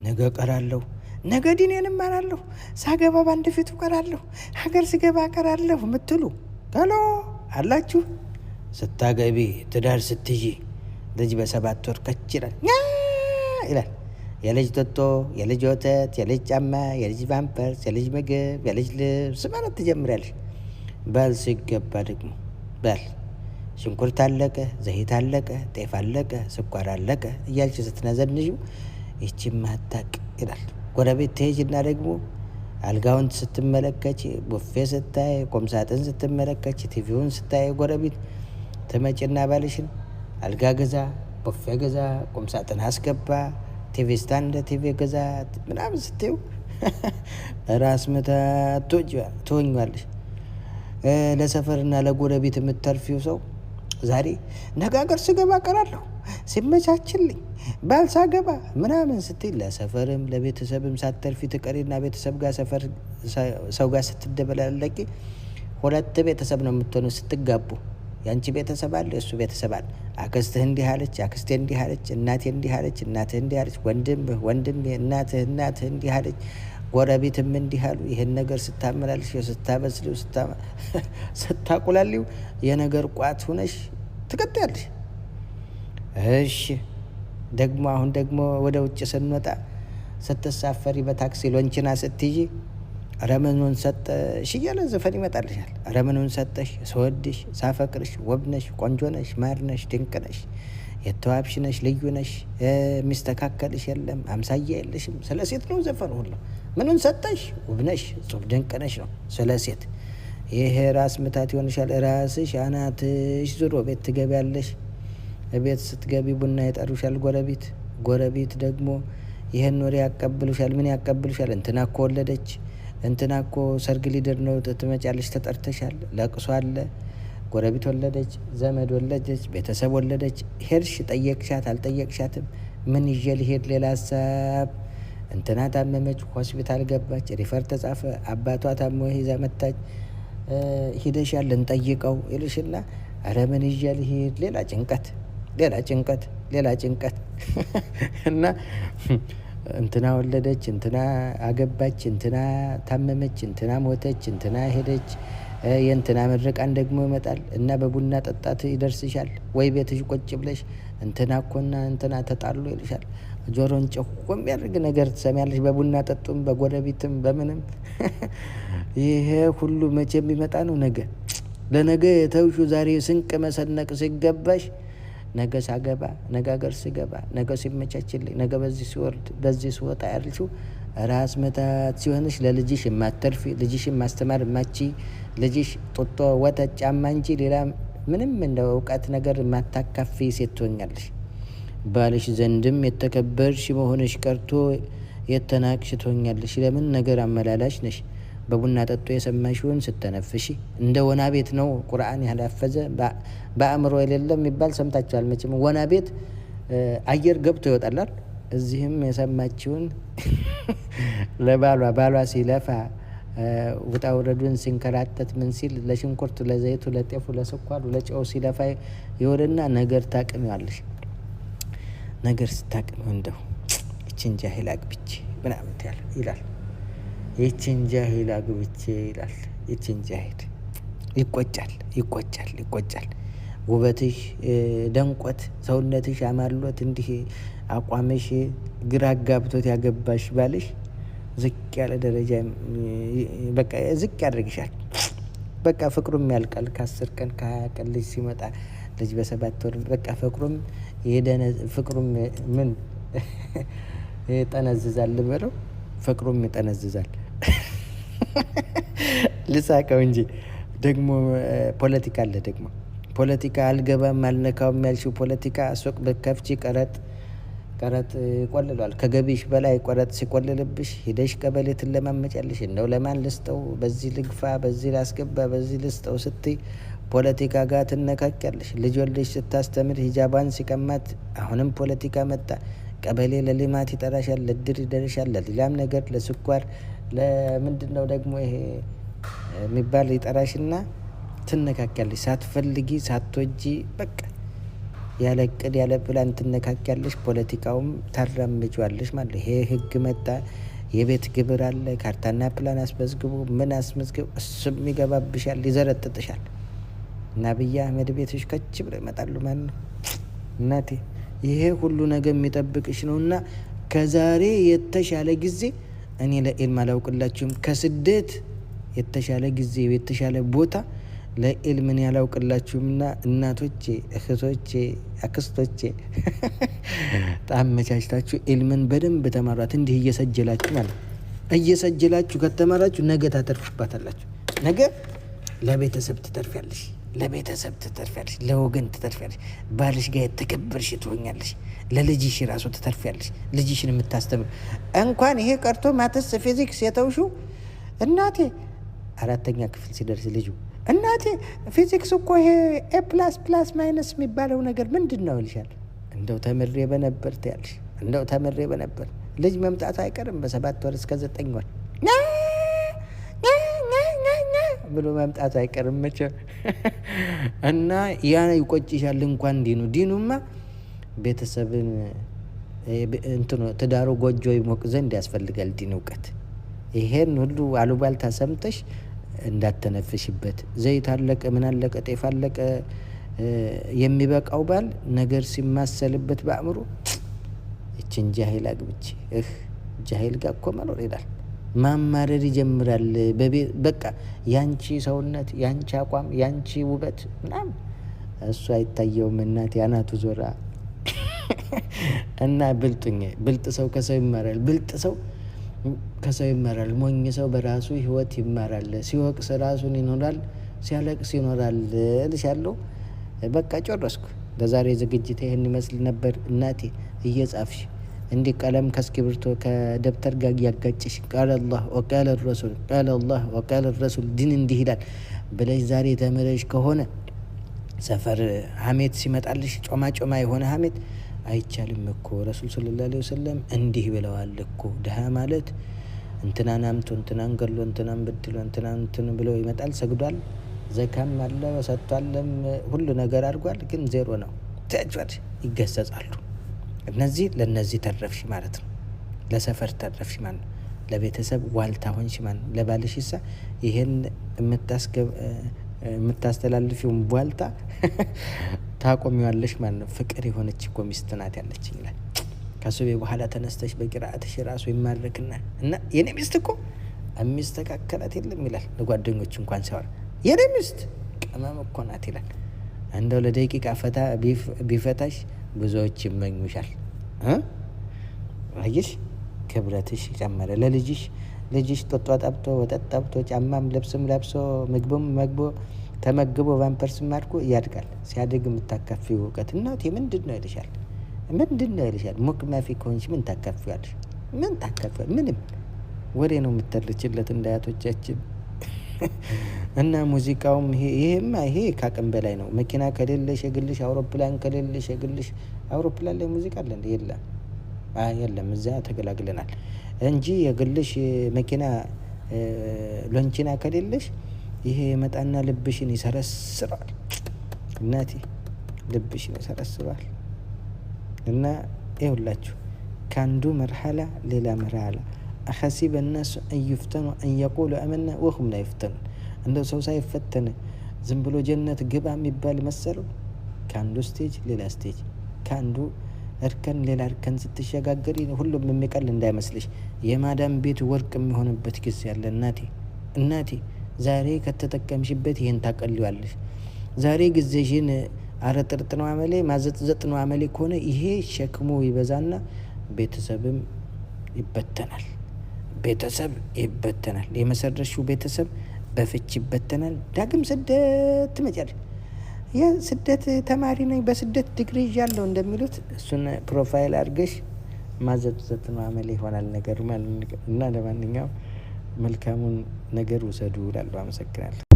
ነገ ቀራለሁ፣ ነገ ዲኔን እማራለሁ፣ ሳገባ በአንድ ፊቱ ቀራለሁ፣ ሀገር ስገባ ቀራለሁ የምትሉ ከሎ አላችሁ። ስታገቢ ትዳር ስትይዢ ልጅ በ7 ወር ከች ይላል። የልጅ ጦጦ፣ የልጅ ወተት፣ የልጅ ጫማ፣ የልጅ ፓምፐርስ፣ የልጅ ምግብ፣ የልጅ ልብስ ማለት ትጀምሪያለሽ። ባል ሲገባ ደግሞ ባል ሽንኩርት አለቀ፣ ዘይት አለቀ፣ ጤፍ አለቀ፣ ስኳር አለቀ እያልሽ ስትነዘንዡ ይቺማ አታቅ ይላል። ጎረቤት ትሄጂና ደግሞ አልጋውን ስትመለከች፣ ቡፌ ስታይ፣ ቁምሳጥን ስትመለከች፣ ቲቪውን ስታይ ጎረቤት ትመጭና ባልሽን አልጋ ግዛ፣ ቡፌ ግዛ፣ ቁምሳጥን አስገባ፣ ቲቪ ስታንድ ቲቪ ግዛ ምናምን ስትዩ ራስ ምታት ትሆኛለሽ። ለሰፈርና ለጎረቤት የምትተርፊው ሰው ዛሬ ነገ ሀገር ስገባ ቀራለሁ ሲመቻችልኝ ባል ሳገባ ምናምን ስትይ ለሰፈርም ለቤተሰብም ሳትተርፊ ትቀሪና ቤተሰብ ጋር ሰው ጋር ስትደበላለቂ 2 ቤተሰብ ነው የምትሆኑ ስትጋቡ። ያንቺ ቤተሰብ አለ፣ እሱ ቤተሰብ አለ። አክስትህ እንዲህ አለች፣ አክስቴ እንዲህ አለች፣ እናቴ እንዲህ አለች፣ እናትህ እንዲህ አለች፣ ወንድምህ እናትህ እንዲህ አለች፣ ጎረቤትም እንዲህ አሉ። ይህን ነገር ስታመላልሽ ስታበስሊው ስታቁላሊው የነገር ቋት ሁነሽ ትቀጥያለሽ። እሺ ደግሞ አሁን ደግሞ ወደ ውጭ ስንወጣ ስትሳፈሪ በታክሲ ሎንችና ስትይጂ ረመኑን ሰጠሽ እያለ ዘፈን ይመጣልሻል። ረመኑን ሰጠሽ፣ ስወድሽ፣ ሳፈቅርሽ፣ ውብነሽ፣ ቆንጆነሽ፣ ማርነሽ፣ ድንቅነሽ፣ የተዋብሽ ነሽ፣ ልዩ ነሽ፣ የሚስተካከልሽ የለም፣ አምሳያ የለሽም። ስለ ሴት ነው ዘፈን ሁሉ። ምኑን ሰጠሽ? ውብነሽ፣ ጹብ፣ ድንቅነሽ ነው ስለ ሴት። ይሄ ራስ ምታት ይሆንሻል። ራስሽ አናትሽ ዙሮ ቤት ትገቢያለሽ። ቤት ስትገቢ ቡና ይጠሩሻል ጎረቤት ደግሞ ይህን ወሬ ያቀብሉሻል። ምን ያቀብሉሻል? እንትና እኮ ወለደች፣ እንትና እኮ ሰርግ ሊደር ነው ትመጫለሽ፣ ተጠርተሻል። ለቅሶ አለ፣ ጎረቤት ወለደች፣ ዘመድ ወለደች፣ ቤተሰብ ወለደች። ሄድሽ፣ ጠየቅሻት አልጠየቅሻትም? ምን ይዤ ልሄድ? ሌላ ሀሳብ። እንትና ታመመች፣ ሆስፒታል ገባች፣ ሪፈር ተጻፈ፣ አባቷ ታሞ ይዛ መጣች፣ ሂደሻል እንጠይቀው ይልሽና ኧረ ምን ይዤ ልሄድ? ሌላ ጭንቀት እና እንትና ወለደች፣ እንትና አገባች፣ እንትና ታመመች፣ እንትና ሞተች፣ እንትና ሄደች። የእንትና ምርቃን ደግሞ ይመጣል እና በቡና ጠጣት ይደርስሻል። ወይ ቤትሽ ቁጭ ብለሽ እንትና እኮና እንትና ተጣሉ ይልሻል። ጆሮን ጨው የሚያደርግ ነገር ትሰሚያለሽ። በቡና ጠጡም በጎረቤትም በምንም ይሄ ሁሉ መቼ የሚመጣ ነው? ነገ ለነገ የተውሹ ዛሬ ስንቅ መሰነቅ ሲገባሽ ነገ ሳገባ፣ ነገ ሀገር ስገባ፣ ነገ ሲመቻችልኝ፣ ነገ በዚህ ሲወርድ በዚህ ሲወጣ ያልሽው ራስ ምታት ሲሆንሽ ለልጅሽ የማትተርፊ፣ ልጅሽን ማስተማር የማቺ፣ ልጅሽ ጡጦ፣ ወተት፣ ጫማ እንጂ ሌላ ምንም እንደ እውቀት ነገር የማታካፊ ሴት ትሆኛለሽ። ባልሽ ዘንድም የተከበርሽ መሆንሽ ቀርቶ የተናቅሽ ትሆኛለሽ። ለምን? ነገር አመላላሽ ነሽ። በቡና ጠጡ የሰማሽውን ስተነፍሺ እንደ ወና ቤት ነው ቁርአን ያላፈዘ በአእምሮ የሌለ የሚባል ሰምታችኋል መቼም። ወና ቤት አየር ገብቶ ይወጣላል። እዚህም የሰማችውን ባሏ ሲለፋ ውጣ ውረዱን ሲንከራተት ምን ሲል ለሽንኩርቱ፣ ለዘይቱ፣ ለጤፉ፣ ለስኳሩ፣ ለጨው ሲለፋ ይወርና ነገር ታቅሚዋለሽ። ነገር ስታቅሚው እንደው ይችን ጃሂል አግብቼ ምናምን ይላል። ይችን ጃሂል አግብቼ ይላል። ይችን ጃሂል ይቆጫል። ውበትሽ ደንቆት፣ ሰውነትሽ አማሎት፣ እንዲህ አቋምሽ ግራ ጋብቶት ያገባሽ ባልሽ ዝቅ ያለ ደረጃ በቃ ዝቅ ያደርግሻል። በቃ ፍቅሩም ያልቃል። ከ10 ቀን ከ20 ቀን ልጅ ሲመጣ ልጅ በ7 ወር በቃ ፍቅሩም ምን ይጠነዝዛል ልበለው፣ ፍቅሩም ይጠነዝዛል። ልሳቀው እንጂ ደግሞ ፖለቲካ አለ። ደግሞ ፖለቲካ አልገባም አልነካውም ያልሽው ፖለቲካ ሱቅ በከፍቺ ቀረጥ ይቆልሏል። ከገቢሽ በላይ ቆረጥ ሲቆልልብሽ ሂደሽ ቀበሌ ትለማመጫለሽ። እንደው ለማን ልስጠው፣ በዚህ ልግፋ፣ በዚህ ላስገባ፣ በዚህ ልስጠው ስትይ ፖለቲካ ጋር ትነካኪያለሽ። ልጅ ወልደሽ ስታስተምር ሂጃቧን ሲቀማት አሁንም ፖለቲካ መጣ። ቀበሌ ለልማት ይጠራሻል፣ ለድር ይደርሻል፣ ለሌላም ነገር ለስኳር ለምንድን ነው ደግሞ ይሄ የሚባል ይጠራሽና ትነካኪያለሽ። ሳትፈልጊ ሳትወጂ በቃ ያለ እቅድ ያለ ፕላን ትነካኪያለሽ፣ ፖለቲካውም ታራምጇለሽ ማለት ነው። ይሄ ህግ መጣ፣ የቤት ግብር አለ፣ ካርታና ፕላን አስመዝግቡ፣ ምን አስመዝግቡ፣ እሱም ይገባብሻል፣ ይዘረጥጥሻል። እና አብይ አህመድ ቤትሽ ከች ብለው ይመጣሉ ማለት ነው። እናቴ ይሄ ሁሉ ነገር የሚጠብቅሽ ነውና ከዛሬ የተሻለ ጊዜ እኔ ለኢልም አላውቅላችሁም። ከስደት የተሻለ ጊዜ የተሻለ ቦታ ለኢልምን ያላውቅላችሁምና እናቶቼ፣ እህቶቼ፣ አክስቶቼ አመቻችታችሁ ኢልምን በደንብ ተማሯት። እንዲህ እየሰጀላችሁ ማለት እየሰጀላችሁ ከተማራችሁ ነገ ታተርፉባታላችሁ። ነገ ለቤተሰብ ትተርፊያለሽ፣ ለቤተሰብ ትተርፊያለሽ፣ ለወገን ትተርፊያለሽ። ባልሽ ጋር የተከበርሽ ትሆኛለሽ። ለልጅሽ ራሱ ትተርፊያለሽ። ልጅሽን የምታስተምር እንኳን ይሄ ቀርቶ ማተስ ፊዚክስ የተውሽው እናቴ 4ኛ ክፍል ሲደርስ ልጁ እናቴ ፊዚክስ እኮ ይሄ ኤ++ ማይነስ የሚባለው ነገር ምንድን ነው ይልሻል። እንደው ተምሬ በነበር ትያለሽ። እንደው ተምሬ በነበር ልጅ መምጣቱ አይቀርም በ7 ወር እስከ 9 ወር ብሎ መምጣቱ አይቀርም መቼም እና ያ ይቆጭሻል። እንኳን ዲኑማ ቤተሰብን እንትኑ ትዳሩ ጎጆ ይሞቅ ዘንድ ያስፈልጋል ዲን እውቀት። ይሄን ሁሉ አሉባልታ ሰምተሽ እንዳተነፍሽበት። ዘይት አለቀ፣ ምን አለቀ፣ ጤፍ አለቀ የሚበቃው ባል ነገር ሲማሰልበት በአእምሮ እችን ጃሂል አግብቼ ጃሂል ጋር እኮ መኖር ይላል። ማማረር ይጀምራል። በቃ ያንቺ ሰውነት፣ ያንቺ አቋም፣ ያንቺ ውበት ምናምን እሱ አይታየውም። እናቴ አናቱ ዞራ እና ብልጥ ሰው ከሰው ይማራል። ብልጥ ሰው ከሰው ይማራል። ሞኝ ሰው በራሱ ህይወት ይማራል። ሲወቅስ ራሱን ይኖራል፣ ሲያለቅስ ይኖራል እልሻለሁ። በቃ ጨረስኩ። ለዛሬ ዝግጅት ይህን ይመስል ነበር። እናቴ እየጻፍሽ እንዲህ ቀለም ከእስክሪብቶ ከደብተር ጋር እያጋጭሽ ቃለ አላህ ወቃለ ረሱል ቃለ አላህ ወቃለ ረሱል ዲን እንዲህ ይላል ብለሽ ዛሬ ተምረሽ ከሆነ ሰፈር ሀሜት ሲመጣልሽ ጮማ የሆነ ሀሜት አይቻልም እኮ ረሱል ሰለላሁ ዐለይሂ ወሰለም እንዲህ ብለዋል እኮ። ድሃ ማለት እንትናን አምቶ እንትናን ገሎ እንትናን በድሎ እንትናን እንትን ብሎ ይመጣል። ሰግዷል፣ ዘካም አለ፣ ሰጥቷልም፣ ሁሉ ነገር አድርጓል፣ ግን ዜሮ ነው። ተጭወድ ይገሰጻሉ። ለነዚህ ተረፍሽ ማለት ነው። ለሰፈር ተረፍሽ ማለት ነው። ለቤተሰብ ዋልታ ሆንሽ ማለት ነው። ለባልሽሳ ይሄን የምታስተላልፊውን ዋልታ ታቆሚዋለሽ ማለት ነው። ፍቅር የሆነች እኮ ሚስት ናት ያለችኝ ይላል። ከሱቤ በኋላ ተነስተሽ በቂራአትሽ ራሱ ይማረክና እና የኔ ሚስት እኮ የሚስተካከላት የለም ይላል። ለጓደኞች እንኳን ሲያወራ የኔ ሚስት ቅመም እኮ ናት ይላል። እንደው ለደቂቃ ፈታ ቢፈታሽ ብዙዎች ይመኙሻል። አየሽ ክብረትሽ ጨመረ። ልጅሽ ጦጧ ጠብቶ ወተት ጠብቶ ጫማም ልብስም ለብሶ ምግብም ተመግቦ ቫምፐርስም አድርጎ ያድጋል። ሲያድግ የምታካፊው እውቀት እናቴ ምንድን ነው ይልሻል። ሙክ ማፊ ከሆንሽ ምን ታካፊዋለሽ? ምን ታካፊዋል? ምንም ወሬ ነው የምተርችለት እንደ አያቶቻችን። እና ሙዚቃውም ይሄ ከአቅም በላይ ነው። መኪና ከሌለሽ የግልሽ፣ አውሮፕላን ከሌለሽ የግልሽ። አውሮፕላን ላይ ሙዚቃ አለ እንዴ? የለም። እዛ ተገላግለናል እንጂ የግልሽ መኪና ሎንቺና ከሌለሽ ይሄ የመጣና ልብሽን ይሰረስራል። እናቴ ልብሽን ይሰረስራል። እና ይኸውላችሁ ከአንዱ መርሐላ ሌላ መርሐላ አሐሲበ الناس أن يفتنوا أن يقولوا آمنا وهم لا يفتنون። እንደው ሰው ሳይፈተን ዝም ብሎ ጀነት ግባ የሚባል መሰለው? ከአንዱ ስቴጅ ሌላ ስቴጅ፣ ከአንዱ እርከን ሌላ እርከን ስትሸጋገሪ ሁሉም የሚቀል እንዳይመስልሽ። የማዳም ቤት ወርቅ የሚሆንበት ጊዜ ያለ እናቴ ዛሬ ከተጠቀምሽበት ይሄን ታቀልዋለሽ። ዛሬ ጊዜሽን አረጥርጥ ነው አመሌ ማዘጥዘጥ ነው አመሌ ከሆነ ይሄ ሸክሙ ይበዛና ቤተሰብም ይበተናል። የመሰረሽው ቤተሰብ በፍች ይበተናል። ዳግም ስደት ትመጫለሽ። የስደት ተማሪ ነኝ በስደት ዲግሪ ይዣለሁ እንደሚሉት እሱን ፕሮፋይል አድርገሽ ማዘጥዘጥ ነው አመሌ ይሆናል ነገር ማለት እና ለማንኛውም መልካሙን ነገር ውሰዱ እላለሁ። አመሰግናለሁ።